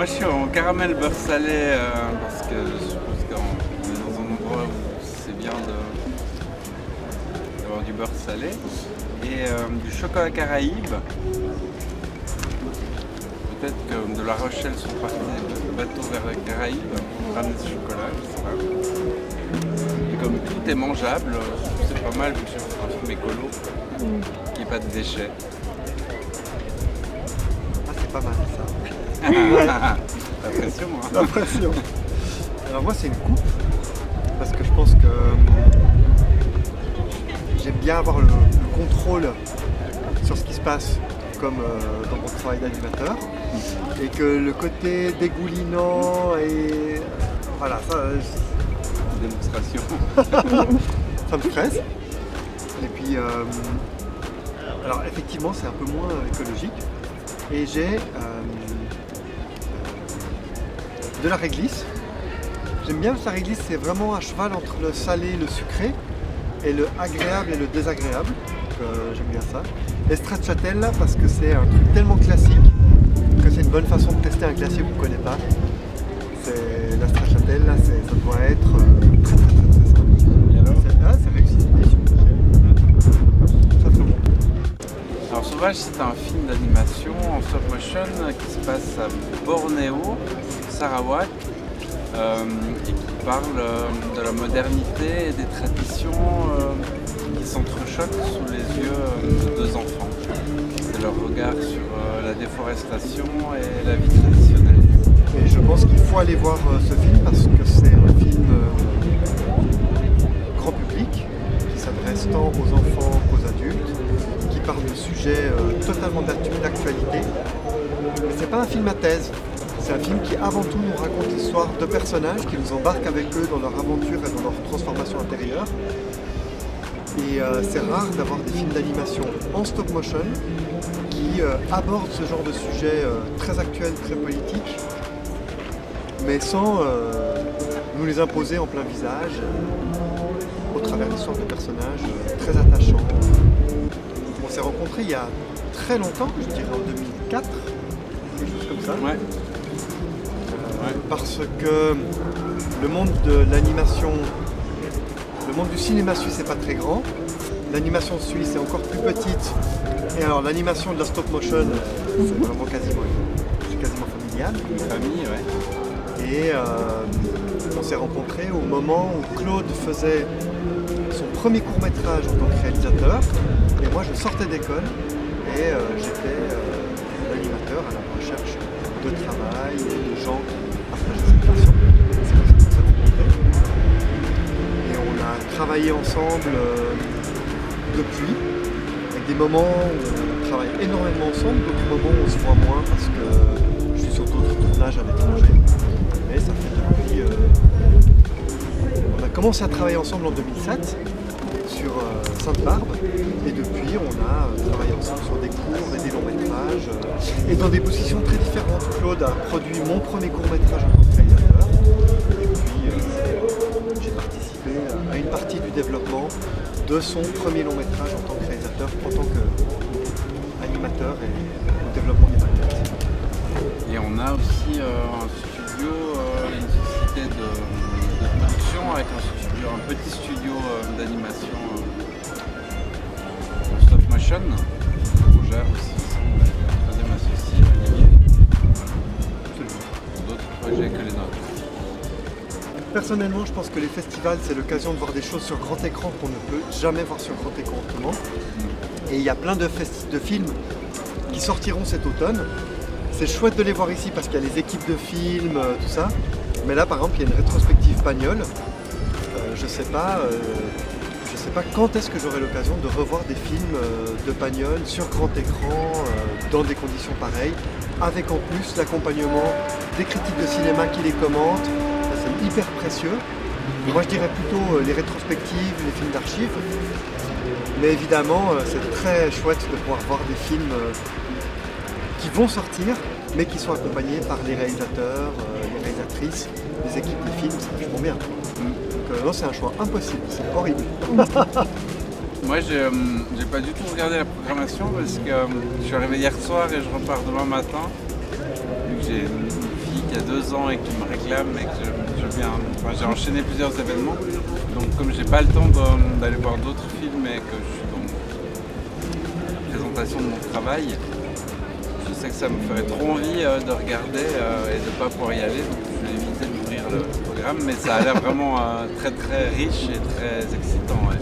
moi je suis en caramel beurre salé parce que je suppose qu'on est dans un endroit où c'est bien d'avoir du beurre salé. Et du chocolat Caraïbe. Peut-être que de La Rochelle sont partis de bateau vers les Caraïbes pour ramener ce chocolat, je sais pas. Et comme tout est mangeable, je trouve que c'est pas mal vu que je fais un film écolo, qu'il n'y ait pas de déchets. Ah, c'est pas mal ça. L'impression, moi. L'impression. Alors moi c'est une coupe, parce que je pense que j'aime bien avoir le contrôle sur ce qui se passe comme dans mon travail d'animateur, et que le côté dégoulinant et voilà, ça, Démonstration. ça me stresse. Et puis alors effectivement c'est un peu moins écologique, et j'ai de la réglisse. J'aime bien parce que la réglisse, c'est vraiment à cheval entre le salé et le sucré, et le agréable et le désagréable. J'aime bien ça. Et stracciatella parce que c'est un truc tellement classique que c'est une bonne façon de tester un glacier que vous ne connaissez pas. C'est la stracciatella, ça doit être très simple. Et alors C'est réussi. Ça fait bon. Alors Sauvage, c'est un film d'animation en stop motion qui se passe à Bornéo, Sarawak, et qui parle de la modernité et des traditions qui s'entrechoquent sous les yeux de deux enfants. C'est leur regard sur la déforestation et la vie traditionnelle. Et je pense qu'il faut aller voir ce film parce que c'est un film grand public qui s'adresse tant aux enfants qu'aux adultes, qui parle de sujets totalement d'actualité. Mais c'est pas un film à thèse. C'est un film qui avant tout nous raconte l'histoire de personnages qui nous embarquent avec eux dans leur aventure et dans leur transformation intérieure. Et c'est rare d'avoir des films d'animation en stop motion qui abordent ce genre de sujet très actuel, très politique, mais sans nous les imposer en plein visage, au travers l'histoire de personnages très attachants. On s'est rencontrés il y a très longtemps, je dirais en 2004, quelque chose comme ça. Ouais. Parce que le monde de l'animation, le monde du cinéma suisse n'est pas très grand, l'animation suisse est encore plus petite, et alors l'animation de la stop motion, c'est vraiment quasiment familial. Une famille, ouais. Et on s'est rencontrés au moment où Claude faisait son premier court-métrage en tant que réalisateur, et moi je sortais d'école, et j'étais l'animateur à la recherche de travail et de gens qui partageaient cette passion. C'est comme ça qu'on s'est rencontrés. Et on a travaillé ensemble depuis, avec des moments où on travaille énormément ensemble, d'autres moments où on se voit moins parce que je suis sur d'autres tournages à l'étranger. Mais ça fait depuis... on a commencé à travailler ensemble en 2007 sur Sainte-Barbe, et depuis on a travaillé ensemble sur des courts et des longs métrages, et dans des positions très différentes. Claude a produit mon premier court métrage en tant que réalisateur, et puis j'ai participé à une partie du développement de son premier long métrage en tant que réalisateur, en tant qu'animateur et au développement des maquettes. Et on a aussi un studio, une société de production avec un petit studio d'animation en stop motion. On gère aussi ensemble avec le troisième associé, Olivier. Pour d'autres projets que les nôtres. Personnellement, je pense que les festivals, c'est l'occasion de voir des choses sur grand écran qu'on ne peut jamais voir sur grand écran autrement. Et il y a plein de films qui sortiront cet automne. C'est chouette de les voir ici parce qu'il y a les équipes de films, tout ça. Mais là, par exemple, il y a une rétrospective Pagnol. Je sais pas quand est-ce que j'aurai l'occasion de revoir des films de Pagnol sur grand écran, dans des conditions pareilles, avec en plus l'accompagnement des critiques de cinéma qui les commentent. Ça, c'est hyper précieux. Moi, je dirais plutôt les rétrospectives, les films d'archives. Mais évidemment, c'est très chouette de pouvoir voir des films qui vont sortir, mais qui sont accompagnés par les réalisateurs, les réalisatrices, les équipes de films. C'est vachement bien. Donc non, c'est un choix impossible, c'est horrible. Moi, j'ai pas du tout regardé la programmation parce que je suis arrivé hier soir et je repars demain matin. Vu que j'ai une fille il y a 2 ans et qui me réclame et que j'ai enchaîné plusieurs événements. Donc comme j'ai pas le temps d'aller voir d'autres films et que je suis dans la présentation de mon travail, je sais que ça me ferait trop envie de regarder et de ne pas pouvoir y aller. Donc je vais éviter d'ouvrir le programme, mais ça a l'air vraiment très très riche et très excitant. Ouais.